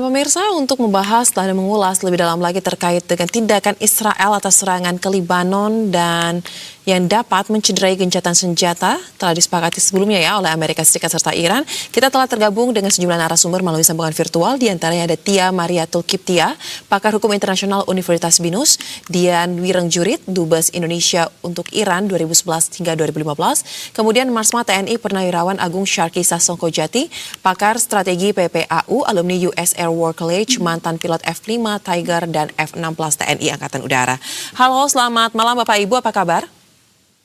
Pemirsa, untuk membahas dan mengulas lebih dalam lagi terkait dengan tindakan Israel atas serangan ke Lebanon dan yang dapat mencederai gencatan senjata telah disepakati sebelumnya oleh Amerika Serikat serta Iran. Kita telah tergabung dengan sejumlah narasumber melalui sambungan virtual, di antaranya ada Tia Mariatul Kiptia, pakar hukum internasional Universitas BINUS, Dian Wirengjurit, Dubes Indonesia untuk Iran 2011 hingga 2015, kemudian Marsma TNI Purnawirawan Agung Syarki Sasongkojati, pakar strategi PPAU, alumni US Air War College, mantan pilot F-5 Tiger dan F-16 TNI Angkatan Udara. Halo, selamat malam Bapak Ibu, apa kabar?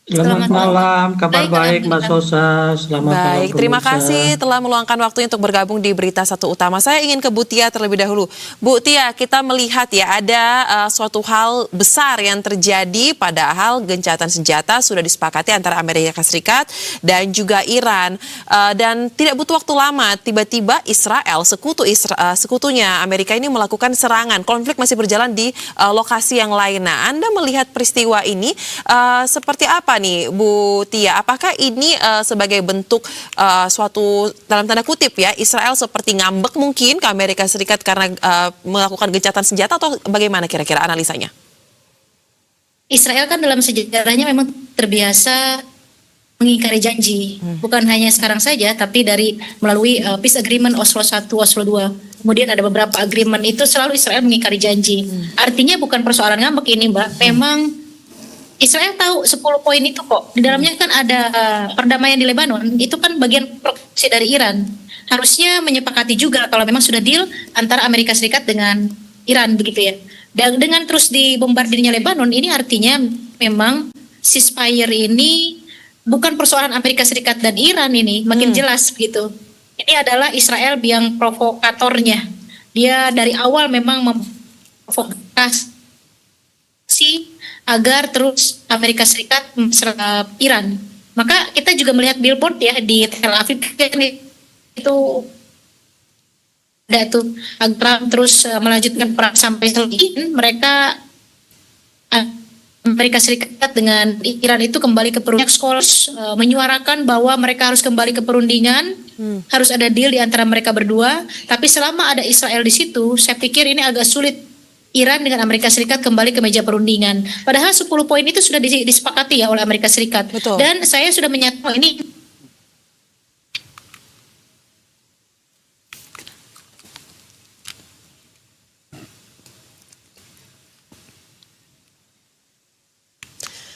Selamat malam, kabar baik Mbak Sosa, selamat malam. Baik, terima kasih telah meluangkan waktu untuk bergabung di Berita Satu Utama. Saya ingin ke Bu Tia terlebih dahulu. Bu Tia, kita melihat ada suatu hal besar yang terjadi, padahal gencatan senjata sudah disepakati antara Amerika Serikat dan juga Iran. Dan tidak butuh waktu lama, tiba-tiba Israel, sekutunya Amerika ini melakukan serangan. Konflik masih berjalan di lokasi yang lain. Nah, Anda melihat peristiwa ini seperti apa nih Bu Tia? Apakah ini sebagai bentuk suatu dalam tanda kutip Israel seperti ngambek mungkin ke Amerika Serikat karena melakukan gencatan senjata, atau bagaimana kira-kira analisanya? Israel kan dalam sejarahnya memang terbiasa mengingkari janji, bukan hanya sekarang saja, tapi melalui peace agreement Oslo 1, Oslo 2. Kemudian ada beberapa agreement itu selalu Israel mengingkari janji. Artinya bukan persoalan ngambek ini, Mbak. Memang Israel tahu 10 poin itu kok. Di dalamnya kan ada perdamaian di Lebanon, itu kan bagian proksi dari Iran. Harusnya menyepakati juga kalau memang sudah deal antara Amerika Serikat dengan Iran begitu ya. Dan dengan terus dibombardirnya Lebanon, ini artinya memang ceasefire ini bukan persoalan Amerika Serikat dan Iran, ini makin jelas begitu. Ini adalah Israel yang provokatornya. Dia dari awal memang memprovokasi agar terus Amerika Serikat menyerang Iran. Maka kita juga melihat billboard di Tel Aviv itu ada tuh agar terus melanjutkan perang sampai selesai. Mereka Amerika Serikat dengan Iran itu kembali ke perundingan. Scholars menyuarakan bahwa mereka harus kembali ke perundingan, harus ada deal di antara mereka berdua. Tapi selama ada Israel di situ, saya pikir ini agak sulit Iran dengan Amerika Serikat kembali ke meja perundingan. Padahal 10 poin itu sudah disepakati oleh Amerika Serikat. Betul. Dan saya sudah menyatakan ini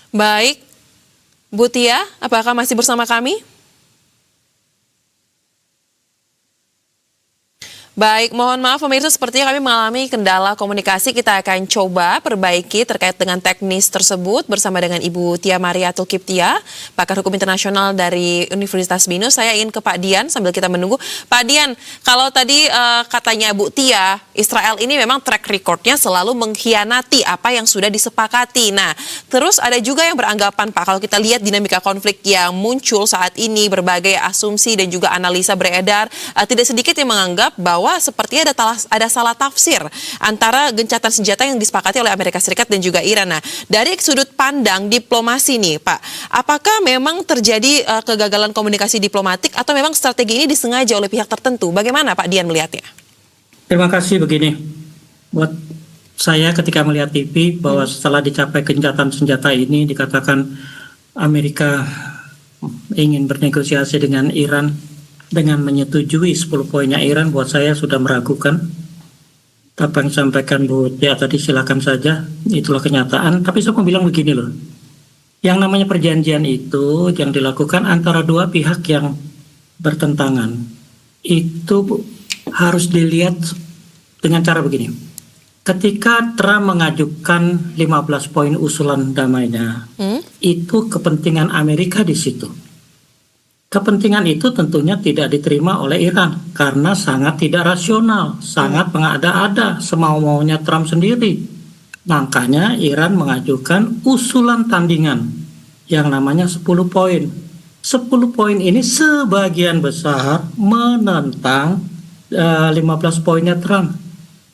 Baik, Bu Tia, apakah masih bersama kami? Baik, mohon maaf pemirsa, sepertinya kami mengalami kendala komunikasi. Kita akan coba perbaiki terkait dengan teknis tersebut bersama dengan Ibu Tia Mariatul Kiptia, pakar hukum internasional dari Universitas BINUS. Saya ingin ke Pak Dian sambil kita menunggu. Pak Dian, kalau tadi katanya Bu Tia, Israel ini memang track recordnya selalu mengkhianati apa yang sudah disepakati. Nah, terus ada juga yang beranggapan Pak, kalau kita lihat dinamika konflik yang muncul saat ini, berbagai asumsi dan juga analisa beredar, tidak sedikit yang menganggap bahwa sepertinya ada salah tafsir antara gencatan senjata yang disepakati oleh Amerika Serikat dan juga Iran. Nah, dari sudut pandang diplomasi nih Pak, apakah memang terjadi kegagalan komunikasi diplomatik atau memang strategi ini disengaja oleh pihak tertentu? Bagaimana Pak Dian melihatnya? Terima kasih. Begini, buat saya ketika melihat TV bahwa setelah dicapai gencatan senjata ini dikatakan Amerika ingin bernegosiasi dengan Iran dengan menyetujui 10 poinnya Iran, buat saya sudah meragukan. Apa yang disampaikan Bu Tia tadi silakan saja, itulah kenyataan. Tapi saya mau bilang begini loh, yang namanya perjanjian itu yang dilakukan antara dua pihak yang bertentangan, itu harus dilihat dengan cara begini. Ketika Trump mengajukan 15 poin usulan damainya, itu kepentingan Amerika di situ. Kepentingan itu tentunya tidak diterima oleh Iran karena sangat tidak rasional, sangat mengada-ada, semau-maunya Trump sendiri. Makanya Iran mengajukan usulan tandingan yang namanya 10 poin. 10 poin ini sebagian besar menentang 15 poinnya Trump.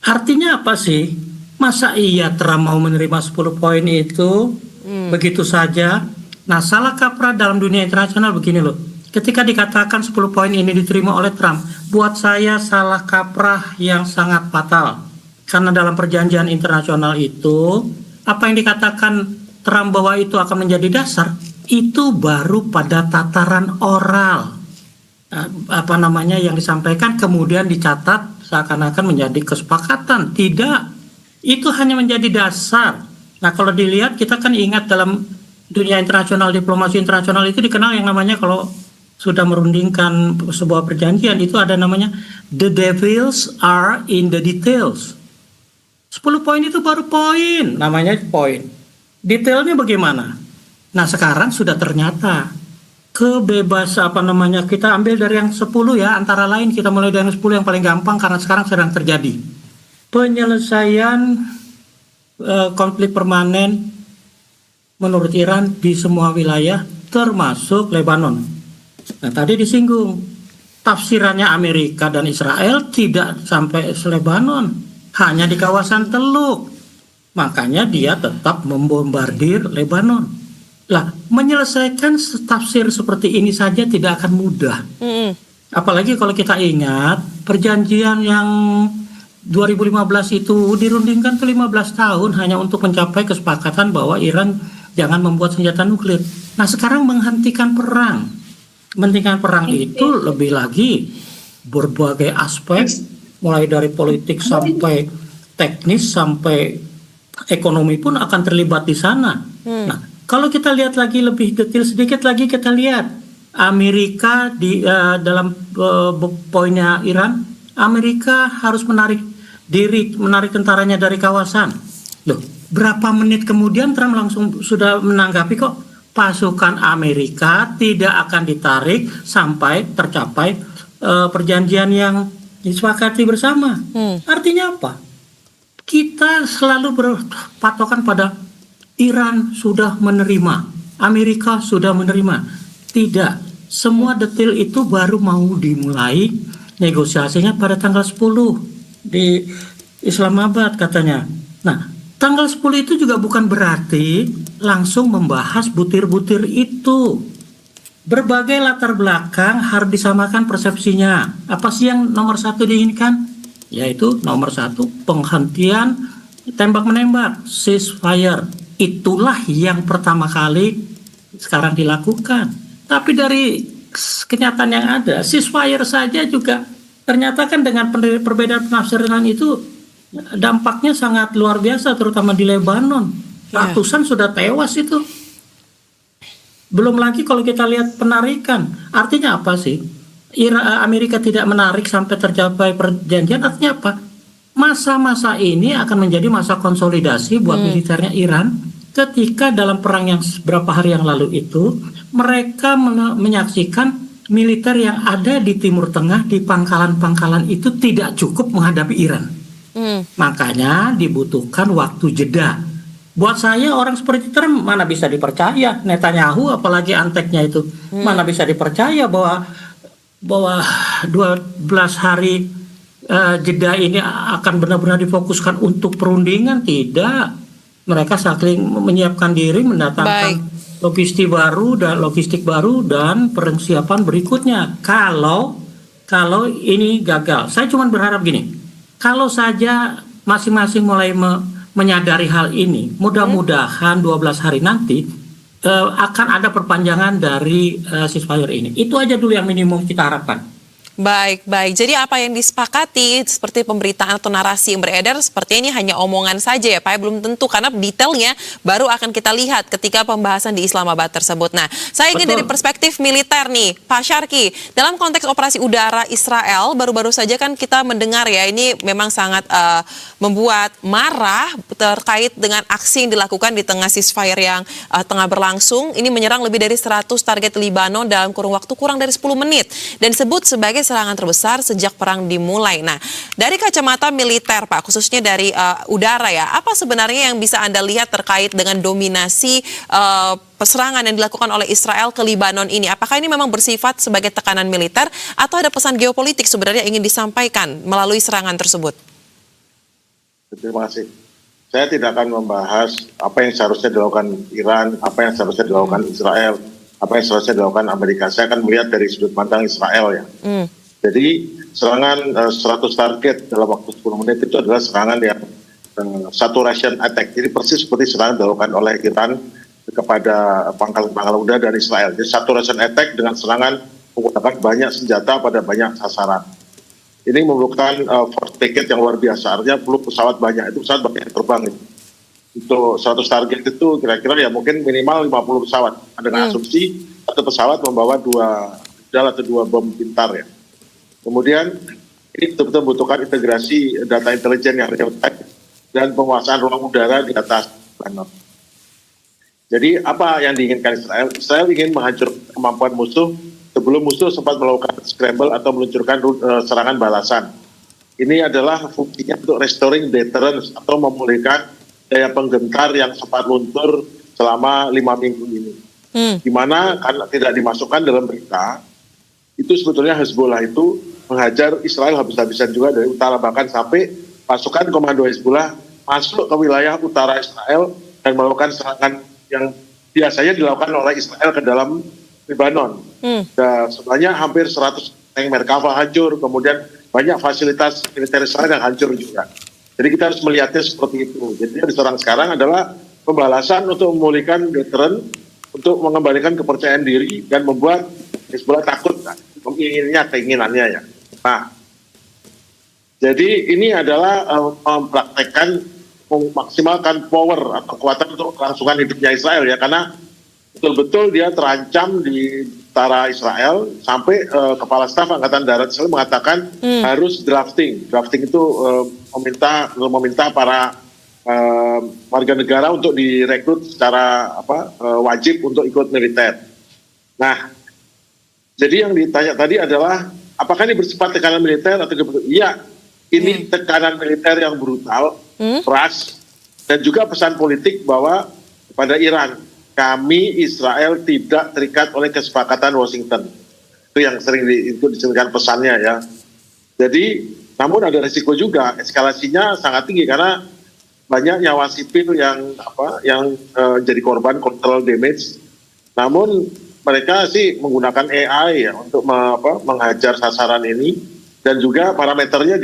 Artinya apa sih? Masa iya Trump mau menerima 10 poin itu begitu saja? Nah, salah kaprah dalam dunia internasional begini loh. Ketika dikatakan 10 poin ini diterima oleh Trump, buat saya salah kaprah yang sangat fatal. Karena dalam perjanjian internasional itu, apa yang dikatakan Trump bahwa itu akan menjadi dasar, itu baru pada tataran oral. Yang disampaikan kemudian dicatat seakan-akan menjadi kesepakatan. Tidak, itu hanya menjadi dasar. Nah, kalau dilihat, kita kan ingat dalam dunia internasional, diplomasi internasional itu dikenal yang namanya kalau sudah merundingkan sebuah perjanjian itu ada namanya the devils are in the details. 10 poin itu baru poin, namanya poin. Detailnya bagaimana? Nah, sekarang sudah ternyata kebebasan kita ambil dari yang 10 ya, antara lain kita mulai dari yang 10 yang paling gampang karena sekarang sedang terjadi. Penyelesaian konflik permanen menurut Iran di semua wilayah termasuk Lebanon. Nah, tadi disinggung tafsirannya Amerika dan Israel tidak sampai Lebanon, hanya di kawasan Teluk. Makanya dia tetap membombardir Lebanon. Lah, menyelesaikan tafsir seperti ini saja tidak akan mudah. Apalagi kalau kita ingat perjanjian yang 2015 itu dirundingkan ke 15 tahun hanya untuk mencapai kesepakatan bahwa Iran jangan membuat senjata nuklir. Nah, sekarang menghentikan perang. Menghentikan perang itu lebih lagi berbagai aspek, mulai dari politik sampai teknis sampai ekonomi pun akan terlibat di sana. Nah, kalau kita lihat lagi lebih detail sedikit lagi, kita lihat Amerika di dalam poinnya Iran, Amerika harus menarik tentaranya dari kawasan. Loh, berapa menit kemudian Trump langsung sudah menanggapi kok pasukan Amerika tidak akan ditarik sampai tercapai perjanjian yang disepakati bersama. Artinya apa? Kita selalu berpatokan pada Iran sudah menerima, Amerika sudah menerima. Tidak, semua detail itu baru mau dimulai negosiasinya pada tanggal 10 di Islamabad katanya. Nah, tanggal 10 itu juga bukan berarti langsung membahas butir-butir itu. Berbagai latar belakang harus disamakan persepsinya. Apa sih yang nomor 1 diinginkan? Yaitu nomor 1, penghentian tembak-menembak, ceasefire. Itulah yang pertama kali sekarang dilakukan. Tapi dari kenyataan yang ada, ceasefire saja juga ternyata kan dengan perbedaan penafsiran itu dampaknya sangat luar biasa, terutama di Lebanon. Ratusan sudah tewas itu. Belum lagi kalau kita lihat penarikan. Artinya apa sih? Amerika tidak menarik sampai tercapai perjanjian, artinya apa? Masa-masa ini akan menjadi masa konsolidasi buat militernya Iran ketika dalam perang yang beberapa hari yang lalu itu mereka menyaksikan militer yang ada di Timur Tengah di pangkalan-pangkalan itu tidak cukup menghadapi Iran. Makanya dibutuhkan waktu jeda. Buat saya orang seperti Trump mana bisa dipercaya, Netanyahu apalagi anteknya itu mana bisa dipercaya bahwa 12 hari jeda ini akan benar-benar difokuskan untuk perundingan. Tidak, mereka saling menyiapkan diri mendatangkan logistik baru dan persiapan berikutnya. Kalau ini gagal, saya cuma berharap gini, kalau saja masing-masing mulai menyadari hal ini, mudah-mudahan 12 hari nanti akan ada perpanjangan dari ceasefire ini. Itu aja dulu yang minimum kita harapkan. Baik. Jadi apa yang disepakati seperti pemberitaan atau narasi yang beredar seperti ini hanya omongan saja ya Pak, belum tentu karena detailnya baru akan kita lihat ketika pembahasan di Islamabad tersebut. Nah, saya ingin dari perspektif militer nih, Pak Syarki, dalam konteks operasi udara Israel baru-baru saja kan kita mendengar ya ini memang sangat membuat marah terkait dengan aksi yang dilakukan di tengah ceasefire yang tengah berlangsung. Ini menyerang lebih dari 100 target Lebanon dalam kurun waktu kurang dari 10 menit dan disebut sebagai serangan terbesar sejak perang dimulai. Nah, dari kacamata militer Pak, khususnya dari udara ya, apa sebenarnya yang bisa Anda lihat terkait dengan dominasi serangan yang dilakukan oleh Israel ke Lebanon ini? Apakah ini memang bersifat sebagai tekanan militer atau ada pesan geopolitik sebenarnya ingin disampaikan melalui serangan tersebut? Terima kasih. Saya tidak akan membahas apa yang seharusnya dilakukan Iran, apa yang seharusnya dilakukan Israel, apa yang seharusnya dilakukan Amerika. Saya akan melihat dari sudut pandang Israel ya. Jadi serangan 100 target dalam waktu 10 menit itu adalah serangan yang satu Russian attack. Jadi persis seperti serangan dilakukan oleh Iran kepada pangkalan udara dan Israel. Jadi satu Russian attack dengan serangan menggunakan banyak senjata pada banyak sasaran. Ini memerlukan force package yang luar biasa. Artinya perlu pesawat banyak. Itu pesawat banyak yang terbang. Untuk 100 target itu kira-kira ya mungkin minimal 50 pesawat. Dengan asumsi satu pesawat membawa 2 rudal atau 2 bom pintar ya. Kemudian ini betul-betul membutuhkan integrasi data intelijen yang real time dan penguasaan ruang udara di atas planet. Jadi apa yang diinginkan Israel? Israel ingin menghancurkan kemampuan musuh sebelum musuh sempat melakukan scramble atau meluncurkan serangan balasan. Ini adalah fungsinya untuk restoring deterrence atau memulihkan daya penggentar yang sempat luntur selama 5 minggu ini. Di mana karena tidak dimasukkan dalam berita, itu sebetulnya Hezbollah itu menghajar Israel habis-habisan juga dari utara, bahkan sampai pasukan komando Hezbollah masuk ke wilayah utara Israel dan melakukan serangan yang biasanya dilakukan oleh Israel ke dalam Lebanon. Dan sebenarnya hampir 100 tank Merkava hancur, kemudian banyak fasilitas militer Israel yang hancur juga. Jadi kita harus melihatnya seperti itu. Jadi yang diserang sekarang adalah pembalasan untuk memulihkan deterrent, untuk mengembalikan kepercayaan diri dan membuat Hezbollah takut, keinginannya ya. Nah, jadi ini adalah mempraktekkan memaksimalkan power atau kekuatan untuk kelangsungan hidupnya Israel ya, karena betul-betul dia terancam di utara Israel sampai Kepala Staf Angkatan Darat Israel mengatakan harus drafting. Drafting itu meminta para warga negara untuk direkrut secara wajib untuk ikut militer. Nah, jadi yang ditanya tadi adalah apakah ini bersifat tekanan militer atau iya, ini tekanan militer yang brutal, keras, dan juga pesan politik bahwa kepada Iran, kami Israel tidak terikat oleh kesepakatan Washington. Itu yang sering disebutkan pesannya ya. Jadi, namun ada risiko juga, eskalasinya sangat tinggi karena banyak nyawa sipil yang jadi korban collateral damage. Namun mereka sih menggunakan AI ya untuk menghajar sasaran ini, dan juga parameternya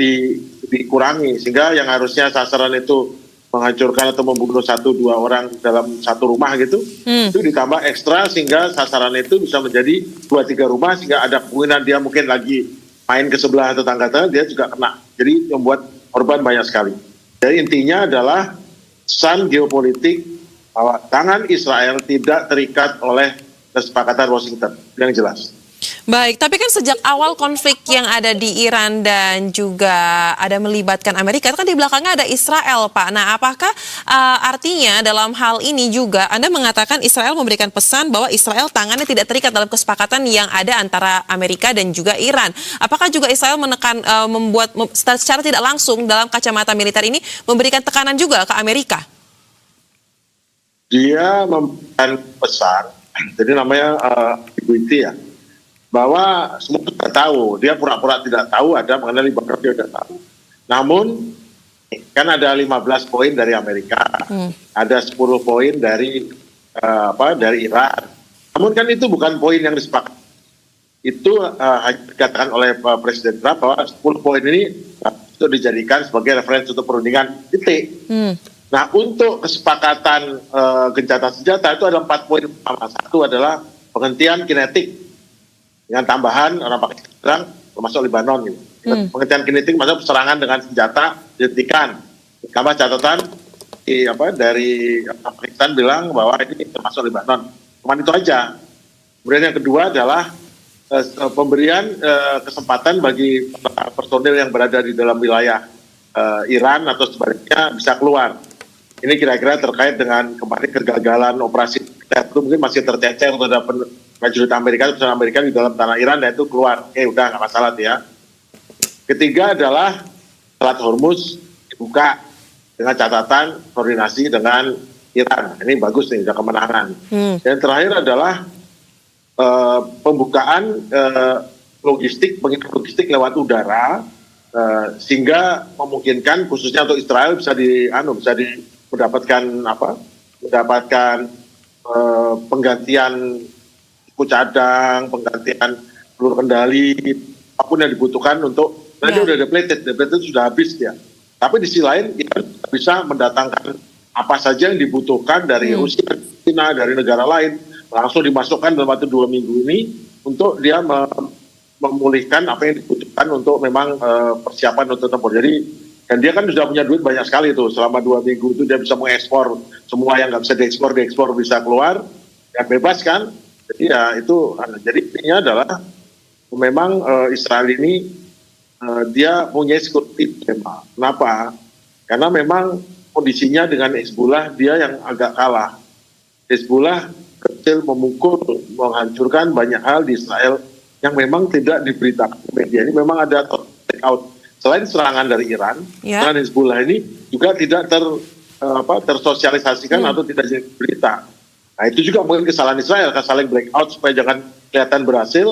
dikurangi sehingga yang harusnya sasaran itu menghancurkan atau membunuh 1-2 orang dalam satu rumah gitu, itu ditambah ekstra sehingga sasaran itu bisa menjadi 2-3 rumah, sehingga ada kemungkinan dia mungkin lagi main ke sebelah tetangga dia juga kena. Jadi membuat korban banyak sekali. Jadi intinya adalah pesan geopolitik bahwa tangan Israel tidak terikat oleh kesepakatan Washington, yang jelas. Baik, tapi kan sejak awal konflik yang ada di Iran dan juga ada melibatkan Amerika, itu kan di belakangnya ada Israel, Pak. Nah, apakah artinya dalam hal ini juga Anda mengatakan Israel memberikan pesan bahwa Israel tangannya tidak terikat dalam kesepakatan yang ada antara Amerika dan juga Iran? Apakah juga Israel menekan, membuat secara tidak langsung dalam kacamata militer ini memberikan tekanan juga ke Amerika? Dia memberikan pesan, jadi namanya ambiguity ya, bahwa semua tidak tahu, dia pura-pura tidak tahu, ada mengenai bahkan dia sudah tahu. Namun kan ada 15 poin dari Amerika, ada 10 poin dari Iran. Namun kan itu bukan poin yang disepakati. Itu dikatakan oleh Presiden Trump bahwa 10 poin ini itu dijadikan sebagai referensi untuk perundingan titik. Nah, untuk kesepakatan gencatan senjata itu ada 4 poin utama. Satu adalah penghentian kinetik dengan tambahan orang pakai serang termasuk Lebanon gitu. Penghentian kinetik maksudnya serangan dengan senjata dihentikan. Tambah catatan dari Pakistan bilang bahwa ini termasuk Lebanon. Cuma itu aja. Kemudian yang kedua adalah pemberian kesempatan bagi personil yang berada di dalam wilayah Iran atau sebaliknya bisa keluar. Ini kira-kira terkait dengan kemarin kegagalan operasi itu mungkin masih tercecer terhadap prajurit Amerika di dalam tanah Iran, dan itu keluar. Udah nggak masalah ya. Ketiga adalah Selat Hormuz dibuka dengan catatan koordinasi dengan Iran. Ini bagus nih, udah kemenangan. Dan terakhir adalah pembukaan logistik lewat udara, sehingga memungkinkan khususnya untuk Israel bisa mendapatkan penggantian suku cadang, penggantian peluru kendali, apapun yang dibutuhkan untuk, dia udah depleted sudah habis dia. Tapi di sisi lain Iran bisa mendatangkan apa saja yang dibutuhkan dari Rusia, China, dari negara lain, langsung dimasukkan dalam waktu 2 minggu ini untuk dia memulihkan apa yang dibutuhkan untuk memang persiapan untuk tempur. Jadi dan dia kan sudah punya duit banyak sekali tuh, selama 2 minggu itu dia bisa mengekspor semua yang nggak bisa diekspor bisa keluar, ya bebas kan. Jadi ya itu, jadi intinya adalah memang Israel ini dia punya security tema. Kenapa? Karena memang kondisinya dengan Hezbollah dia yang agak kalah. Hezbollah kecil, memukul, menghancurkan banyak hal di Israel yang memang tidak diberitakan media. Ini memang ada take out. Selain serangan dari Iran, serangan Hezbollah ini juga tidak tersosialisasikan atau tidak jadi berita. Nah itu juga mungkin kesalahan Israel, akan saling blackout supaya jangan kelihatan berhasil.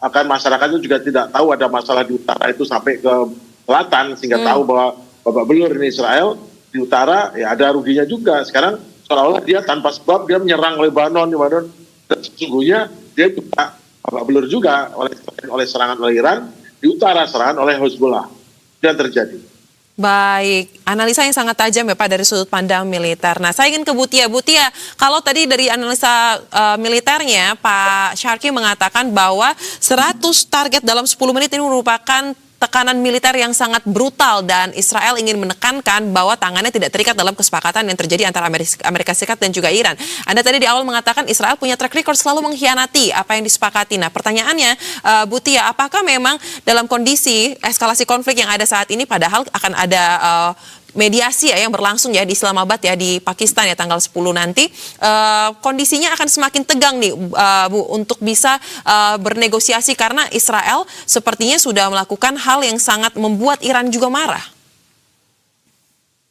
Akan masyarakat itu juga tidak tahu ada masalah di utara itu sampai ke selatan, sehingga tahu bahwa babak belur ini Israel di utara ya ada ruginya juga. Sekarang seolah-olah dia tanpa sebab dia menyerang Lebanon, dan sesungguhnya dia juga babak belur juga oleh serangan oleh Iran, di utara serangan oleh Hezbollah. Itu yang terjadi. Baik, analisa yang sangat tajam ya Pak dari sudut pandang militer. Nah, saya ingin ke Butia. Butia, kalau tadi dari analisa militernya, Pak Syarki mengatakan bahwa 100 target dalam 10 menit ini merupakan tekanan militer yang sangat brutal dan Israel ingin menekankan bahwa tangannya tidak terikat dalam kesepakatan yang terjadi antara Amerika Serikat dan juga Iran. Anda tadi di awal mengatakan Israel punya track record selalu mengkhianati apa yang disepakati. Nah, pertanyaannya, Butia, apakah memang dalam kondisi eskalasi konflik yang ada saat ini, padahal akan ada mediasi ya yang berlangsung ya di Islamabad ya di Pakistan ya tanggal 10 nanti, kondisinya akan semakin tegang nih Bu untuk bisa bernegosiasi karena Israel sepertinya sudah melakukan hal yang sangat membuat Iran juga marah.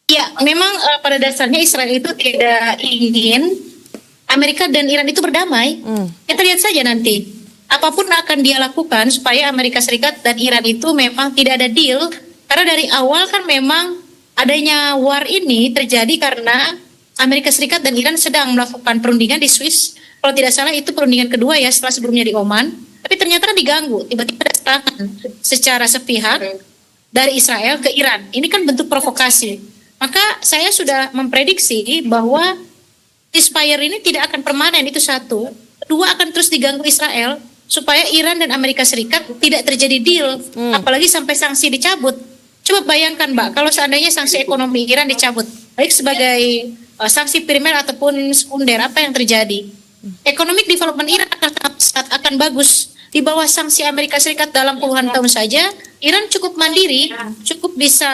Ya, memang pada dasarnya Israel itu tidak ingin Amerika dan Iran itu berdamai. Kita lihat saja nanti. Apapun akan dia lakukan supaya Amerika Serikat dan Iran itu memang tidak ada deal. Karena dari awal kan memang adanya war ini terjadi karena Amerika Serikat dan Iran sedang melakukan perundingan di Swiss. Kalau tidak salah itu perundingan kedua ya setelah sebelumnya di Oman. Tapi ternyata kan diganggu. Tiba-tiba ada serangan secara sepihak dari Israel ke Iran. Ini kan bentuk provokasi. Maka saya sudah memprediksi bahwa ceasefire ini tidak akan permanen, itu satu. Kedua, akan terus diganggu Israel supaya Iran dan Amerika Serikat tidak terjadi deal. Apalagi sampai sanksi dicabut. Coba bayangkan Mbak, kalau seandainya sanksi ekonomi Iran dicabut, baik sebagai sanksi primer ataupun sekunder, apa yang terjadi? Economic development Iran akan bagus. Di bawah sanksi Amerika Serikat dalam puluhan tahun saja, Iran cukup mandiri, cukup bisa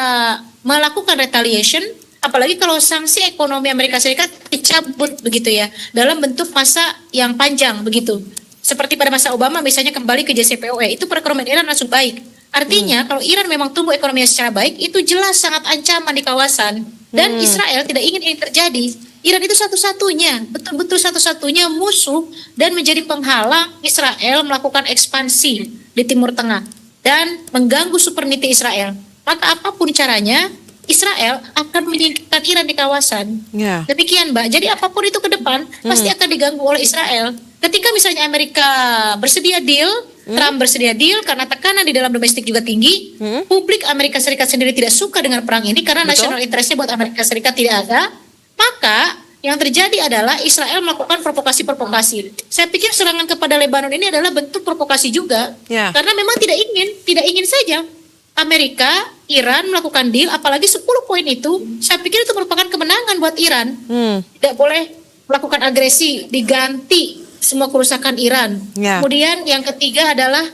melakukan retaliation, apalagi kalau sanksi ekonomi Amerika Serikat dicabut begitu ya, dalam bentuk masa yang panjang begitu. Seperti pada masa Obama misalnya kembali ke JCPOA, itu perekonomian Iran langsung baik. Artinya kalau Iran memang tumbuh ekonominya secara baik, itu jelas sangat ancaman di kawasan. Dan Israel tidak ingin ini terjadi. Iran itu satu-satunya, betul-betul satu-satunya musuh dan menjadi penghalang Israel melakukan ekspansi di Timur Tengah dan mengganggu sovereignty Israel. Maka apapun caranya, Israel akan menyingkirkan Iran di kawasan. Demikian Mbak, jadi apapun itu ke depan pasti akan diganggu oleh Israel. Ketika misalnya Amerika bersedia deal, Trump bersedia deal karena tekanan di dalam domestik juga tinggi, publik Amerika Serikat sendiri tidak suka dengan perang ini karena national interest-nya buat Amerika Serikat tidak ada, maka yang terjadi adalah Israel melakukan provokasi-provokasi. Saya pikir serangan kepada Lebanon ini adalah bentuk provokasi juga, karena memang tidak ingin saja Amerika, Iran melakukan deal, apalagi 10 poin itu, saya pikir itu merupakan kemenangan buat Iran. Tidak boleh melakukan agresi, diganti semua kerusakan Iran. Kemudian yang ketiga adalah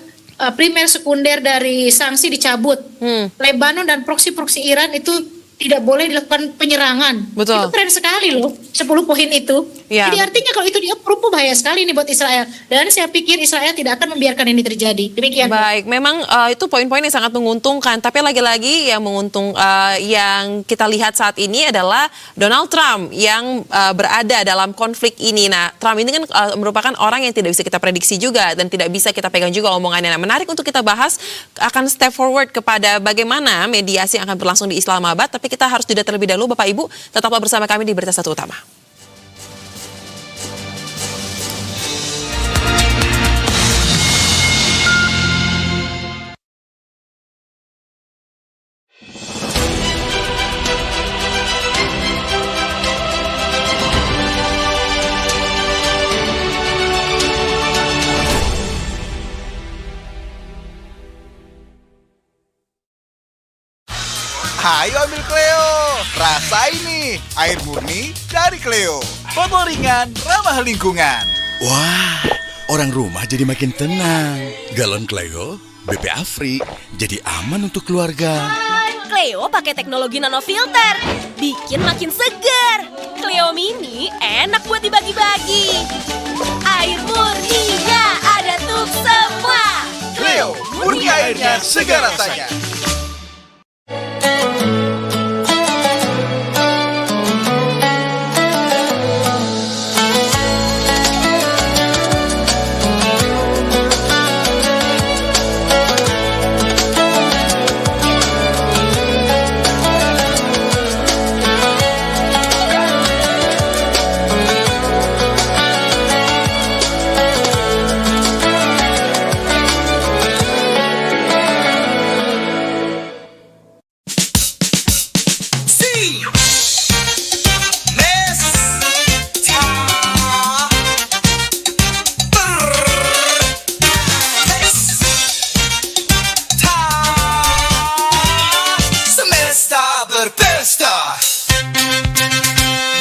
primer sekunder dari sanksi dicabut. Lebanon dan proksi-proksi Iran itu tidak boleh dilakukan penyerangan. Betul. Itu keren sekali loh, 10 poin itu. Jadi artinya kalau itu di-approve bahaya sekali ini buat Israel. Dan saya pikir Israel tidak akan membiarkan ini terjadi. Demikian. Baik, memang itu poin-poin yang sangat menguntungkan. Tapi lagi-lagi yang yang kita lihat saat ini adalah Donald Trump yang berada dalam konflik ini. Nah, Trump ini kan merupakan orang yang tidak bisa kita prediksi juga dan tidak bisa kita pegang juga omongannya. Nah, menarik untuk kita bahas akan step forward kepada bagaimana mediasi yang akan berlangsung di Islamabad. Tapi kita harus jeda terlebih dahulu, Bapak Ibu. Tetaplah bersama kami di Berita Satu Utama. Hayo ambil Cleo. Rasain nih, air murni dari Cleo. Botol ringan, ramah lingkungan. Wah, orang rumah jadi makin tenang. Galon Cleo, BP Afri, jadi aman untuk keluarga. Cleo pakai teknologi nanofilter, bikin makin segar. Cleo Mini enak buat dibagi-bagi. Air murninya ada untuk semua. Cleo, murni airnya, segar rasanya.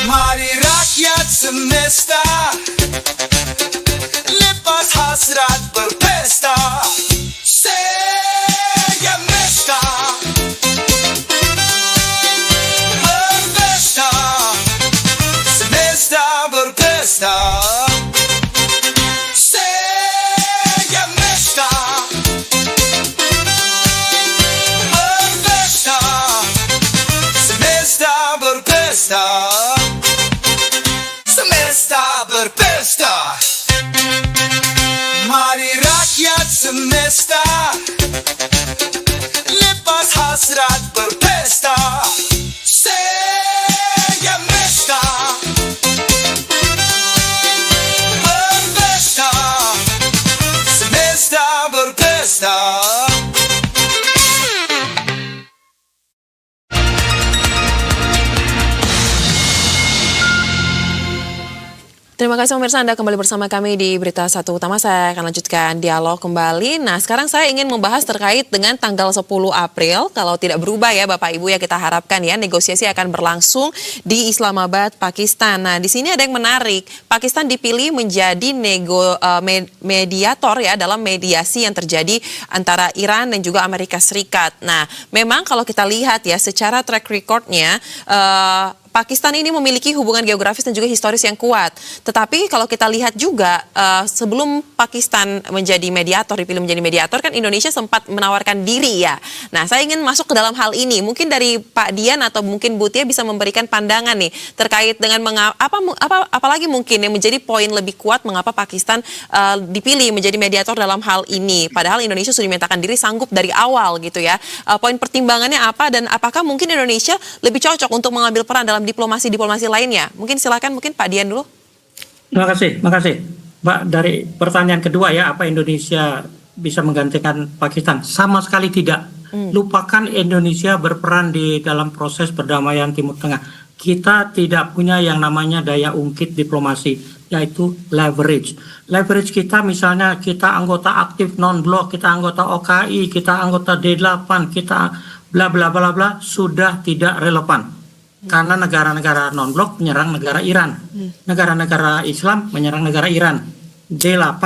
Mari rakyat semesta, lepas hasrat berpesta. Semesta berpesta, semesta berpesta. Semesta berpesta, semesta berpesta. Semesta berpesta. Mari rakyat semesta, lepas hasrat berpesta. Semesta berpesta, semesta berpesta. Terima kasih pemirsa, Anda kembali bersama kami di Berita Satu Utama. Saya akan lanjutkan dialog kembali. Nah, sekarang saya ingin membahas terkait dengan tanggal 10 April. Kalau tidak berubah ya Bapak Ibu, ya kita harapkan ya negosiasi akan berlangsung di Islamabad, Pakistan. Nah, di sini ada yang menarik. Pakistan dipilih menjadi mediator ya dalam mediasi yang terjadi antara Iran dan juga Amerika Serikat. Nah, memang kalau kita lihat ya secara track recordnya, Pakistan ini memiliki hubungan geografis dan juga historis yang kuat. Tetapi kalau kita lihat juga sebelum Pakistan menjadi mediator, dipilih menjadi mediator, kan Indonesia sempat menawarkan diri ya. Nah, saya ingin masuk ke dalam hal ini. Mungkin dari Pak Dian atau mungkin Bu Tia bisa memberikan pandangan nih terkait dengan apalagi mungkin yang menjadi poin lebih kuat mengapa Pakistan dipilih menjadi mediator dalam hal ini. Padahal Indonesia sudah dinyatakan diri sanggup dari awal gitu ya. Poin pertimbangannya apa dan apakah mungkin Indonesia lebih cocok untuk mengambil peran dalam diplomasi lainnya? Mungkin silakan Pak Dian dulu. Terima kasih. Mbak, dari pertanyaan kedua ya, apa Indonesia bisa menggantikan Pakistan? Sama sekali tidak. Lupakan Indonesia berperan di dalam proses perdamaian Timur Tengah. Kita tidak punya yang namanya daya ungkit diplomasi, yaitu leverage. Leverage kita misalnya kita anggota aktif non-blok, kita anggota OKI, kita anggota D8, kita bla bla bla bla, sudah tidak relevan. Karena negara-negara non-blok menyerang negara Iran. Negara-negara Islam menyerang negara Iran. D8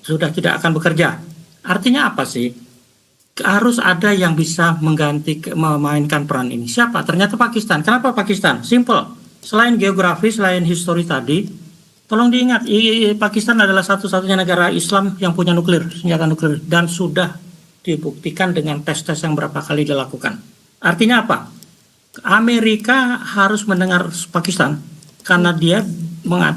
sudah tidak akan bekerja. Artinya apa sih? Harus ada yang bisa memainkan peran ini. Siapa? Ternyata Pakistan. Kenapa Pakistan? Simple. Selain geografi, selain histori tadi, tolong diingat, Pakistan adalah satu-satunya negara Islam yang punya senjata nuklir. Dan sudah dibuktikan dengan tes-tes yang berapa kali dilakukan. Artinya apa? Amerika harus mendengar Pakistan karena dia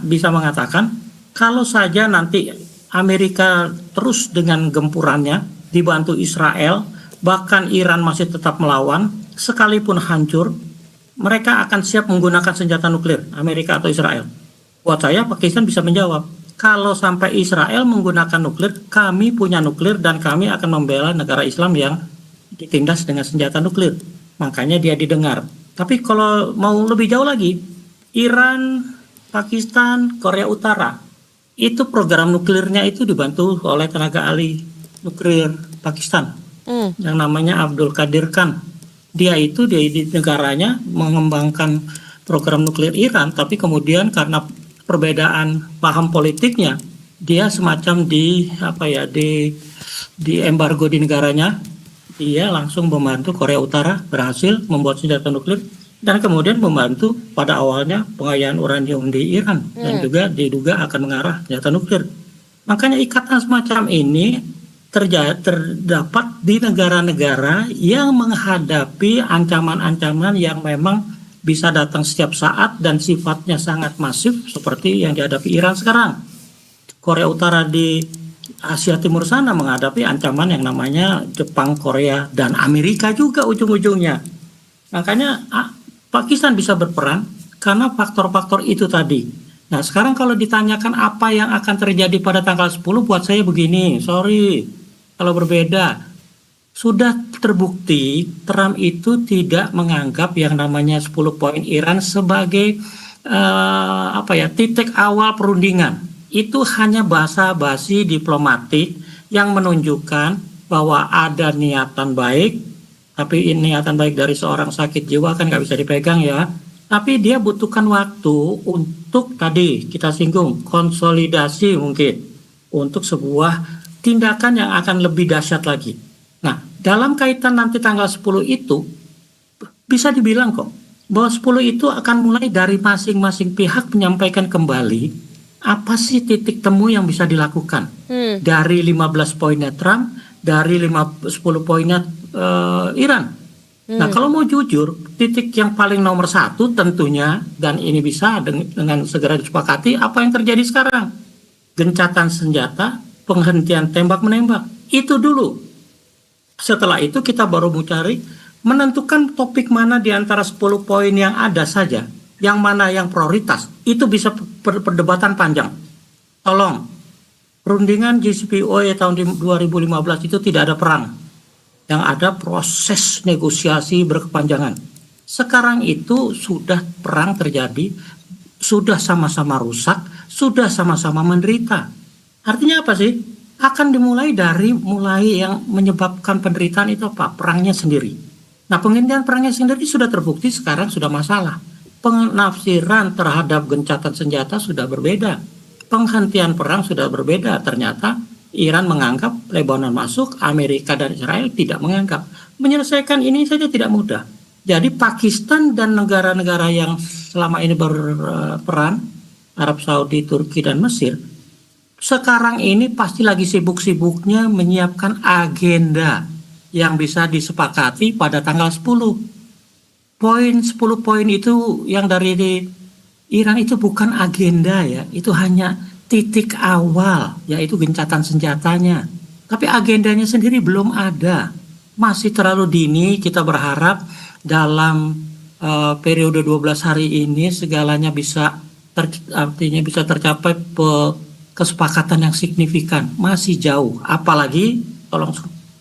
bisa mengatakan kalau saja nanti Amerika terus dengan gempurannya dibantu Israel, bahkan Iran masih tetap melawan, sekalipun hancur, mereka akan siap menggunakan senjata nuklir, Amerika atau Israel. Buat saya Pakistan bisa menjawab, kalau sampai Israel menggunakan nuklir, kami punya nuklir dan kami akan membela negara Islam yang ditindas dengan senjata nuklir. Makanya dia didengar. Tapi kalau mau lebih jauh lagi, Iran, Pakistan, Korea Utara, itu program nuklirnya itu dibantu oleh tenaga ahli nuklir Pakistan, yang namanya Abdul Qadir Khan. Dia itu di negaranya mengembangkan program nuklir Iran, tapi kemudian karena perbedaan paham politiknya, dia semacam di embargo di negaranya. Dia langsung membantu Korea Utara berhasil membuat senjata nuklir dan kemudian membantu pada awalnya pengayaan uranium di Iran dan juga diduga akan mengarah senjata nuklir. Makanya ikatan semacam ini terdapat di negara-negara yang menghadapi ancaman-ancaman yang memang bisa datang setiap saat dan sifatnya sangat masif seperti yang dihadapi Iran sekarang. Korea Utara di Asia Timur sana menghadapi ancaman yang namanya Jepang, Korea, dan Amerika juga ujung-ujungnya. Makanya Pakistan bisa berperan karena faktor-faktor itu tadi. Nah sekarang kalau ditanyakan apa yang akan terjadi pada tanggal 10, buat saya begini, sorry kalau berbeda. Sudah terbukti Trump itu tidak menganggap yang namanya 10 poin Iran sebagai titik awal perundingan. Itu hanya basa-basi diplomatik yang menunjukkan bahwa ada niatan baik, tapi niatan baik dari seorang sakit jiwa kan nggak bisa dipegang ya. Tapi dia butuhkan waktu untuk tadi kita singgung konsolidasi mungkin untuk sebuah tindakan yang akan lebih dahsyat lagi. Nah, dalam kaitan nanti tanggal 10 itu bisa dibilang kok bahwa 10 itu akan mulai dari masing-masing pihak menyampaikan kembali apa sih titik temu yang bisa dilakukan dari 15 poinnya Trump, dari 10 poinnya Iran. Nah kalau mau jujur, titik yang paling nomor 1 tentunya, dan ini bisa dengan segera disepakati, apa yang terjadi sekarang? Gencatan senjata, penghentian tembak-menembak, itu dulu. Setelah itu kita baru mau cari, menentukan topik mana di antara 10 poin yang ada saja, yang mana yang prioritas, itu bisa perdebatan panjang. Tolong, perundingan JCPOA tahun 2015 itu tidak ada perang. Yang ada proses negosiasi berkepanjangan. Sekarang itu sudah perang terjadi, sudah sama-sama rusak, sudah sama-sama menderita. Artinya apa sih? Akan dimulai dari yang menyebabkan penderitaan itu apa? Perangnya sendiri. Nah penghentian perangnya sendiri sudah terbukti sekarang sudah masalah. Penafsiran terhadap gencatan senjata sudah berbeda. Penghentian perang sudah berbeda. Ternyata Iran menganggap Lebanon masuk, Amerika dan Israel tidak menganggap. Menyelesaikan ini saja tidak mudah. Jadi Pakistan dan negara-negara yang selama ini berperan, Arab Saudi, Turki, dan Mesir, sekarang ini pasti lagi sibuk-sibuknya menyiapkan agenda yang bisa disepakati pada tanggal 10. 10 poin itu yang dari Iran itu bukan agenda ya, itu hanya titik awal, yaitu gencatan senjatanya. Tapi agendanya sendiri belum ada. Masih terlalu dini kita berharap dalam periode 12 hari ini segalanya bisa tercapai kesepakatan yang signifikan. Masih jauh. Apalagi tolong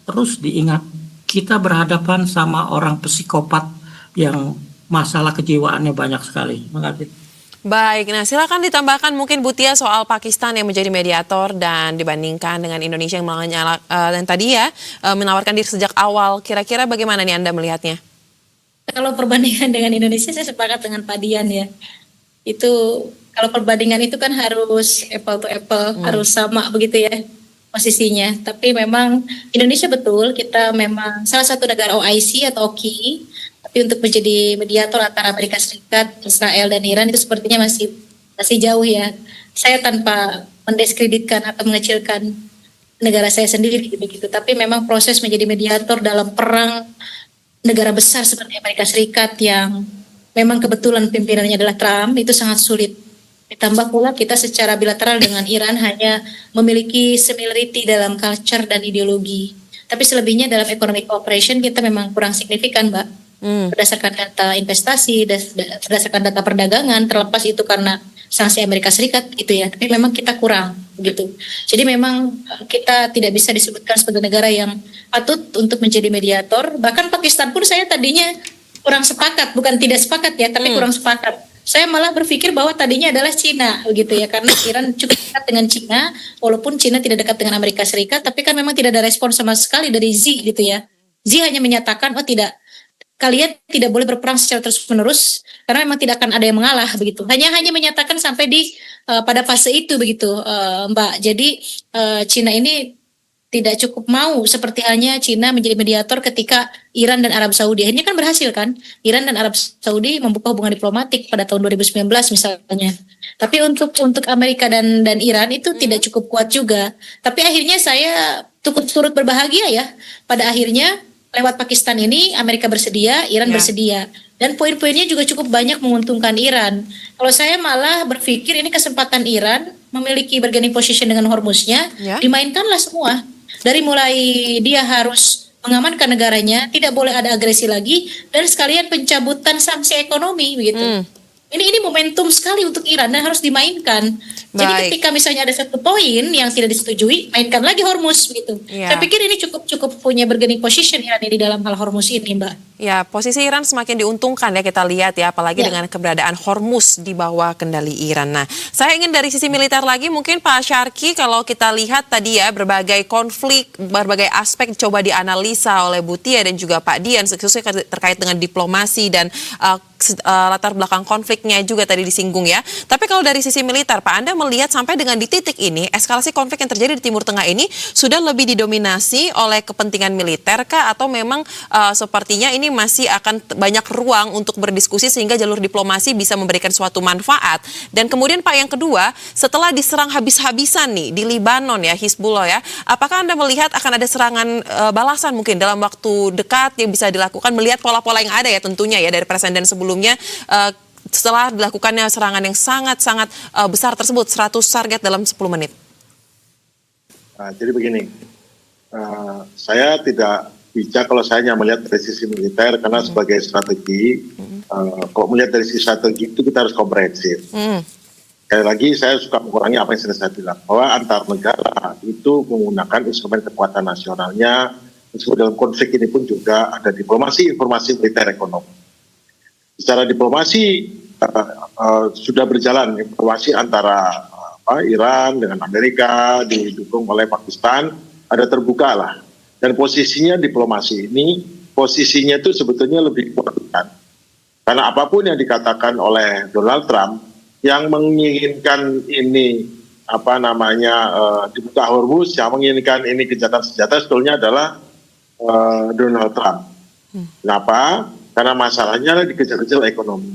terus diingat, kita berhadapan sama orang psikopat yang masalah kejiwaannya banyak sekali. Terima kasih. Baik, nah silakan ditambahkan mungkin Bu Tia soal Pakistan yang menjadi mediator dan dibandingkan dengan Indonesia yang yang tadi ya menawarkan diri sejak awal. Kira-kira bagaimana nih Anda melihatnya? Kalau perbandingan dengan Indonesia saya sepakat dengan Pak Dian ya. Itu kalau perbandingan itu kan harus apple to apple, harus sama begitu ya posisinya. Tapi memang Indonesia betul kita memang salah satu negara OIC atau OKI. Tapi untuk menjadi mediator antara Amerika Serikat, Israel dan Iran itu sepertinya masih jauh ya. Saya tanpa mendiskreditkan atau mengecilkan negara saya sendiri begitu. Tapi memang proses menjadi mediator dalam perang negara besar seperti Amerika Serikat yang memang kebetulan pimpinannya adalah Trump itu sangat sulit. Ditambah pula kita secara bilateral dengan Iran hanya memiliki similarity dalam culture dan ideologi. Tapi selebihnya dalam economic cooperation kita memang kurang signifikan, Mbak. Berdasarkan data investasi, berdasarkan data perdagangan, terlepas itu karena sanksi Amerika Serikat itu ya, tapi memang kita kurang begitu. Jadi memang kita tidak bisa disebutkan sebagai negara yang patut untuk menjadi mediator. Bahkan Pakistan pun saya tadinya kurang sepakat, bukan tidak sepakat ya, tapi kurang sepakat. Saya malah berpikir bahwa tadinya adalah Cina gitu ya, karena Iran cukup dekat dengan Cina, walaupun Cina tidak dekat dengan Amerika Serikat, tapi kan memang tidak ada respon sama sekali dari Xi gitu ya. Xi hanya menyatakan oh tidak kalian tidak boleh berperang secara terus-menerus karena memang tidak akan ada yang mengalah begitu. Hanya menyatakan sampai di pada fase itu begitu, Mbak. Jadi Cina ini tidak cukup mau seperti halnya Cina menjadi mediator ketika Iran dan Arab Saudi. Akhirnya kan berhasil kan? Iran dan Arab Saudi membuka hubungan diplomatik pada tahun 2019 misalnya. Tapi untuk Amerika dan Iran itu tidak cukup kuat juga. Tapi akhirnya saya turut berbahagia ya. Pada akhirnya lewat Pakistan ini Amerika bersedia, Iran bersedia. Dan poin-poinnya juga cukup banyak menguntungkan Iran. Kalau saya malah berpikir ini kesempatan Iran memiliki bargaining position dengan Hormuznya, dimainkanlah semua. Dari mulai dia harus mengamankan negaranya, tidak boleh ada agresi lagi, dan sekalian pencabutan sanksi ekonomi begitu. Ini momentum sekali untuk Iran dan harus dimainkan. Jadi ketika misalnya ada satu poin yang tidak disetujui, mainkan lagi Hormuz gitu. Saya pikir ini cukup punya bargaining position Iran ini dalam hal Hormuz ini, Mbak. Ya, posisi Iran semakin diuntungkan ya kita lihat ya, apalagi dengan keberadaan Hormuz di bawah kendali Iran. Nah, saya ingin dari sisi militer lagi, mungkin Pak Syarki, kalau kita lihat tadi ya berbagai konflik, berbagai aspek coba dianalisa oleh Bu Tia dan juga Pak Dian, khususnya terkait dengan diplomasi dan latar belakang konfliknya juga tadi disinggung ya. Tapi kalau dari sisi militer, Pak, Anda melihat sampai dengan di titik ini, eskalasi konflik yang terjadi di Timur Tengah ini sudah lebih didominasi oleh kepentingan militer kah? Atau memang sepertinya ini masih akan banyak ruang untuk berdiskusi sehingga jalur diplomasi bisa memberikan suatu manfaat? Dan kemudian Pak, yang kedua, setelah diserang habis-habisan nih di Libanon ya, Hizbullah ya, apakah Anda melihat akan ada serangan balasan mungkin dalam waktu dekat yang bisa dilakukan, melihat pola-pola yang ada ya tentunya ya dari presiden sebelumnya, setelah dilakukannya serangan yang sangat-sangat besar tersebut, 100 target dalam 10 menit? Nah, jadi begini, saya tidak bijak kalau saya hanya melihat dari sisi militer, karena sebagai strategi, kalau melihat dari sisi strategi itu kita harus komprehensif. Sekali lagi saya suka mengurangi apa yang sudah saya bilang, bahwa antar negara itu menggunakan instrumen kekuatan nasionalnya, meskipun dalam konflik ini pun juga ada diplomasi, informasi, militer, ekonomi. Secara diplomasi sudah berjalan informasi antara Iran dengan Amerika didukung oleh Pakistan, ada terbuka lah. Dan posisinya diplomasi ini, posisinya itu sebetulnya lebih kuat. Karena apapun yang dikatakan oleh Donald Trump, yang menginginkan ini dibuka Hormuz, yang menginginkan ini gencatan senjata sebetulnya adalah Donald Trump. Kenapa? Karena masalahnya dikejar-kejar ekonomi.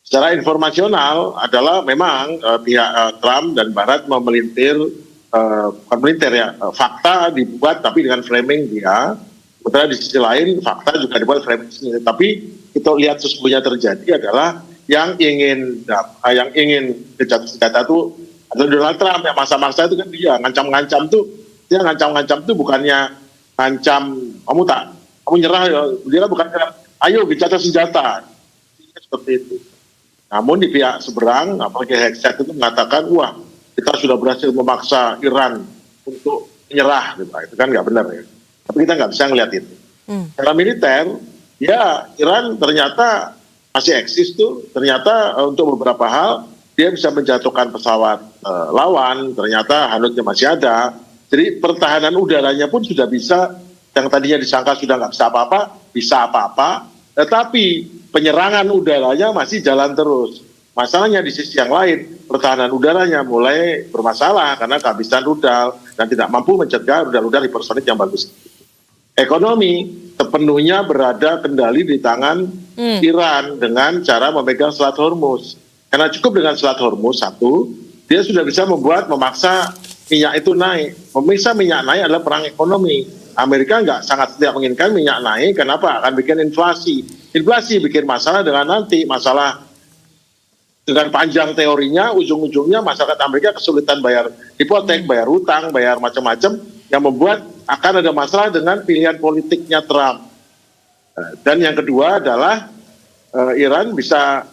Secara informasional adalah memang pihak Trump dan Barat memelintir, bukan melintir ya, fakta dibuat tapi dengan framing dia. Sementara di sisi lain fakta juga dibuat framing sendiri. Tapi kita lihat sesungguhnya terjadi adalah yang ingin gencatan senjata itu adalah Donald Trump. Yang masa-masa itu kan dia ngancam-ngancam tuh bukannya ngancam kamu nyerah ya, dia bukan ayo gencatan senjata seperti itu. Namun di pihak seberang, apalagi Hexet itu mengatakan, wah kita sudah berhasil memaksa Iran untuk menyerah, gitu. Itu kan nggak benar ya. Tapi kita nggak bisa ngelihat itu. Secara militer, ya Iran ternyata masih eksis tuh. Ternyata untuk beberapa hal dia bisa menjatuhkan pesawat lawan. Ternyata hanutnya masih ada. Jadi pertahanan udaranya pun sudah bisa. Yang tadinya disangka sudah nggak bisa apa-apa, tetapi penyerangan udaranya masih jalan terus. Masalahnya di sisi yang lain, pertahanan udaranya mulai bermasalah karena kehabisan rudal dan tidak mampu mencegah rudal-rudal hipersonik yang bagus. Ekonomi sepenuhnya berada kendali di tangan Iran dengan cara memegang Selat Hormuz. Karena cukup dengan Selat Hormuz, satu, dia sudah bisa memaksa minyak itu naik. Memaksa minyak naik adalah perang ekonomi. Amerika sangat tidak menginginkan minyak naik. Kenapa? Akan bikin inflasi. Inflasi bikin masalah dengan panjang teorinya, ujung-ujungnya masyarakat Amerika kesulitan bayar hipotek, bayar hutang, bayar macam-macam, yang membuat akan ada masalah dengan pilihan politiknya Trump. Dan yang kedua adalah Iran bisa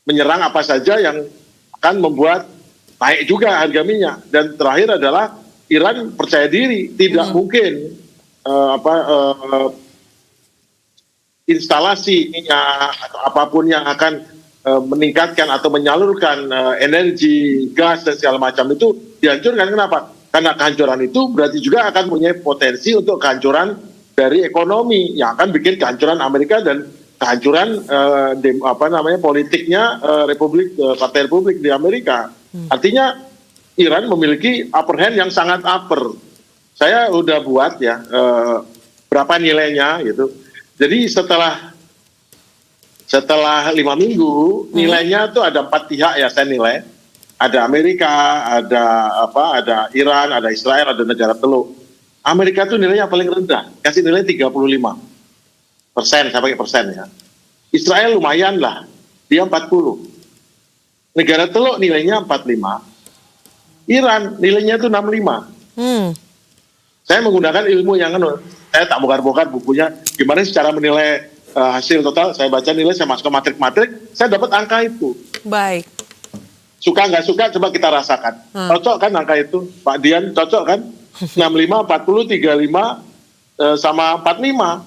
menyerang apa saja yang akan membuat naik juga harga minyak. Dan terakhir adalah Iran percaya diri, tidak mungkin instalasi minyak atau apapun yang akan meningkatkan atau menyalurkan energi, gas dan segala macam itu dihancurkan. Kenapa? Karena kehancuran itu berarti juga akan punya potensi untuk kehancuran dari ekonomi yang akan bikin kehancuran Amerika dan kehancuran politiknya Partai Republik di Amerika. Artinya Iran memiliki upper hand yang sangat upper. Saya udah buat ya berapa nilainya gitu. Jadi setelah 5 minggu nilainya tuh ada 4 pihak ya saya nilai. Ada Amerika, ada Iran, ada Israel, ada negara Teluk. Amerika tuh nilainya paling rendah, kasih nilai 35%, saya pakai persen ya. Israel lumayan lah, dia 40. Negara Teluk nilainya 45. Iran nilainya itu 65. Saya menggunakan ilmu yang saya tak bongkar-bongkar bukunya, gimana secara menilai hasil total, saya baca nilai, saya masuk ke matrik-matrik, saya dapat angka itu. Baik. Suka nggak suka, coba kita rasakan. Cocok kan angka itu? Pak Dian, cocok kan? 65, 40, 35, sama 45.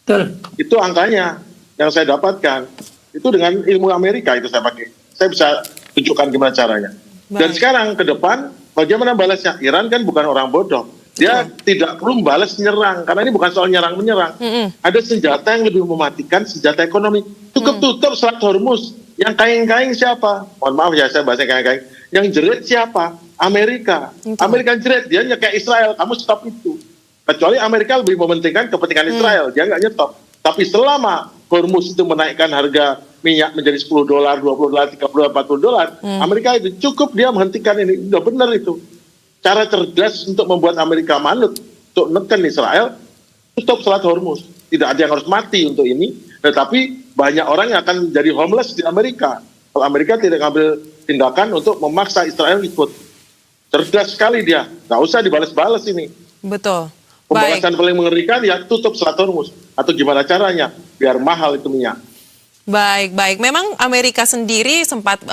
Betul. Itu angkanya yang saya dapatkan. Itu dengan ilmu Amerika itu saya pakai. Saya bisa tunjukkan gimana caranya. Dan sekarang ke depan, bagaimana balasnya? Iran kan bukan orang bodoh. Dia tidak perlu membalas menyerang, karena ini bukan soal nyerang-menyerang. Ada senjata yang lebih mematikan, senjata ekonomi. Cukup tutup Selat Hormuz. Yang kaing-kaing siapa? Mohon maaf ya, saya bahasa kaing-kaing. Yang jerit siapa? Amerika. Amerika jerit, dia kayak Israel, kamu stop itu. Kecuali Amerika lebih mementingkan kepentingan Israel, dia nggak nyetop. Tapi selama Hormuz itu menaikkan harga minyak menjadi $10, $20, $30, $40, Amerika itu cukup dia menghentikan ini. Udah benar itu. Cara cerdas untuk membuat Amerika manut, untuk neken Israel, tutup Selat Hormuz. Tidak ada yang harus mati untuk ini, tetapi banyak orang yang akan jadi homeless di Amerika. Kalau Amerika tidak ngambil tindakan untuk memaksa Israel ikut. Cerdas sekali dia, nggak usah dibalas-balas ini. Betul. Pembalasan paling mengerikan ya tutup Selat Hormuz. Atau gimana caranya biar mahal itu minyak. Baik. Memang Amerika sendiri sempat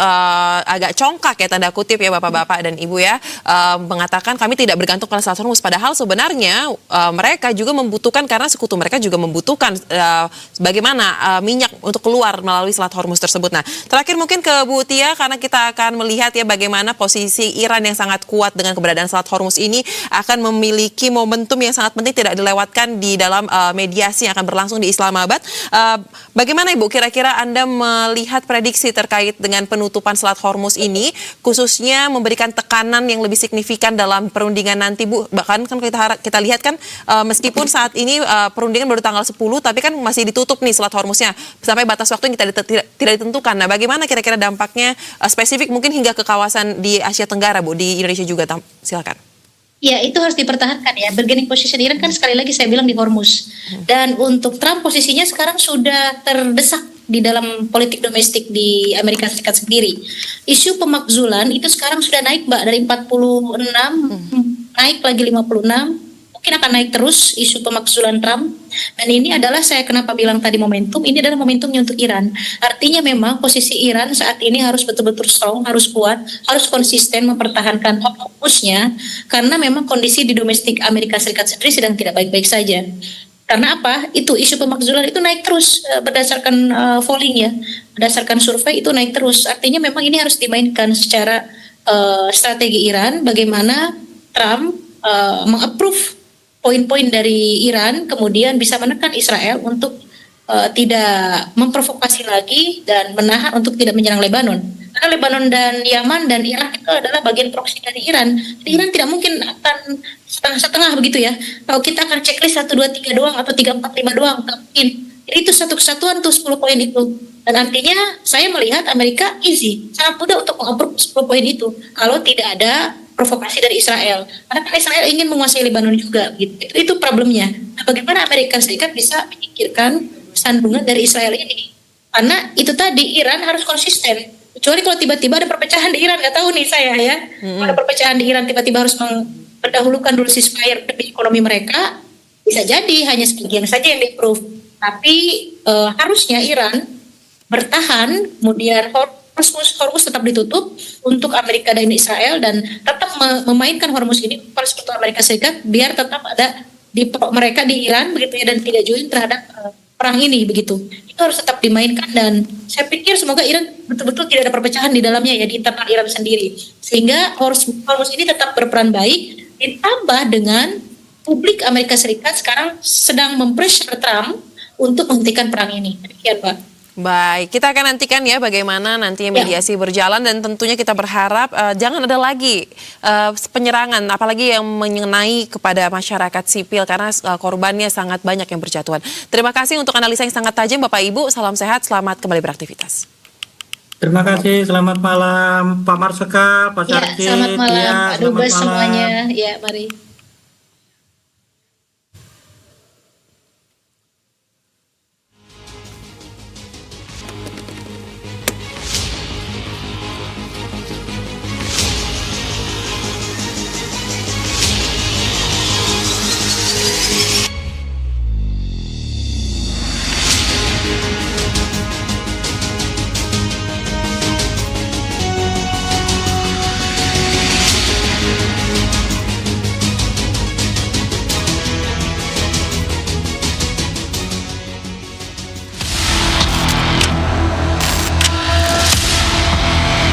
agak congkak ya, tanda kutip ya Bapak-Bapak dan Ibu ya, mengatakan kami tidak bergantung pada Selat Hormuz. Padahal sebenarnya mereka juga membutuhkan, karena sekutu mereka juga membutuhkan bagaimana minyak untuk keluar melalui Selat Hormuz tersebut. Nah, terakhir mungkin ke Bu Tia, karena kita akan melihat ya bagaimana posisi Iran yang sangat kuat dengan keberadaan Selat Hormuz ini akan memiliki momentum yang sangat penting tidak dilewatkan di dalam mediasi yang akan berlangsung di Islamabad. Bagaimana Ibu kira-kira Anda melihat prediksi terkait dengan penutupan Selat Hormuz ini, khususnya memberikan tekanan yang lebih signifikan dalam perundingan nanti, Bu? Bahkan kan kita lihat kan meskipun saat ini perundingan baru tanggal 10, tapi kan masih ditutup nih Selat Hormuznya sampai batas waktu yang tidak ditentukan. Nah, bagaimana kira-kira dampaknya spesifik mungkin hingga ke kawasan di Asia Tenggara, Bu, di Indonesia juga? Silakan. Ya, itu harus dipertahankan ya. Bargaining position Iran kan sekali lagi saya bilang di Hormuz. Dan untuk Trump posisinya sekarang sudah terdesak di dalam politik domestik di Amerika Serikat sendiri. Isu pemakzulan itu sekarang sudah naik Mbak, dari 46 naik lagi 56, mungkin akan naik terus isu pemakzulan Trump. Dan ini adalah, saya kenapa bilang tadi momentum, ini adalah momentumnya untuk Iran. Artinya memang posisi Iran saat ini harus betul-betul strong, harus kuat, harus konsisten mempertahankan fokusnya, karena memang kondisi di domestik Amerika Serikat sendiri sedang tidak baik-baik saja. Karena apa? Itu isu pemakzulan itu naik terus berdasarkan polling ya, berdasarkan survei itu naik terus. Artinya memang ini harus dimainkan secara strategi Iran, bagaimana Trump mengapprove poin-poin dari Iran, kemudian bisa menekan Israel untuk tidak memprovokasi lagi dan menahan untuk tidak menyerang Lebanon. Karena Lebanon dan Yaman dan Irak itu adalah bagian proksi dari Iran. Jadi Iran tidak mungkin akan setengah-setengah begitu ya. Kalau kita akan checklist 1, 2, 3 doang atau 3, 4, 5 doang, tak mungkin. Jadi itu satu kesatuan tuh 10 poin itu. Dan artinya saya melihat Amerika easy, sangat mudah untuk mengapprove 10 poin itu. Kalau tidak ada provokasi dari Israel. Karena kan Israel ingin menguasai Lebanon juga. Gitu. Itu problemnya. Nah, bagaimana Amerika Serikat bisa memikirkan sandungan dari Israel ini? Karena itu tadi, Iran harus konsisten. Kecuali kalau tiba-tiba ada perpecahan di Iran, nggak tahu nih saya ya. Kalau ada perpecahan di Iran tiba-tiba harus mendahulukan dulu ceasefire demi ekonomi mereka, bisa jadi hanya sebagian saja yang di-approve. Tapi harusnya Iran bertahan, kemudian Hormuz tetap ditutup untuk Amerika dan Israel, dan tetap memainkan Hormuz ini pada sekutu Amerika Serikat biar tetap ada di mereka di Iran begitu ya, dan tidak join terhadap perang ini begitu. Itu harus tetap dimainkan, dan saya pikir semoga Iran betul-betul tidak ada perpecahan di dalamnya ya, di internal Iran sendiri, sehingga Hormuz ini tetap berperan baik, ditambah dengan publik Amerika Serikat sekarang sedang mempressure Trump untuk menghentikan perang ini. Demikian, Pak. Baik, kita akan nantikan ya bagaimana nanti mediasi berjalan dan tentunya kita berharap jangan ada lagi penyerangan apalagi yang mengenai kepada masyarakat sipil karena korbannya sangat banyak yang berjatuhan. Terima kasih untuk analisa yang sangat tajam Bapak Ibu, salam sehat, selamat kembali beraktivitas. Terima kasih, selamat malam Pak Marseka, Pak Ya, Sarjit. selamat malam, Ya, Pak Dubes selamat malam. semuanya. Ya, mari.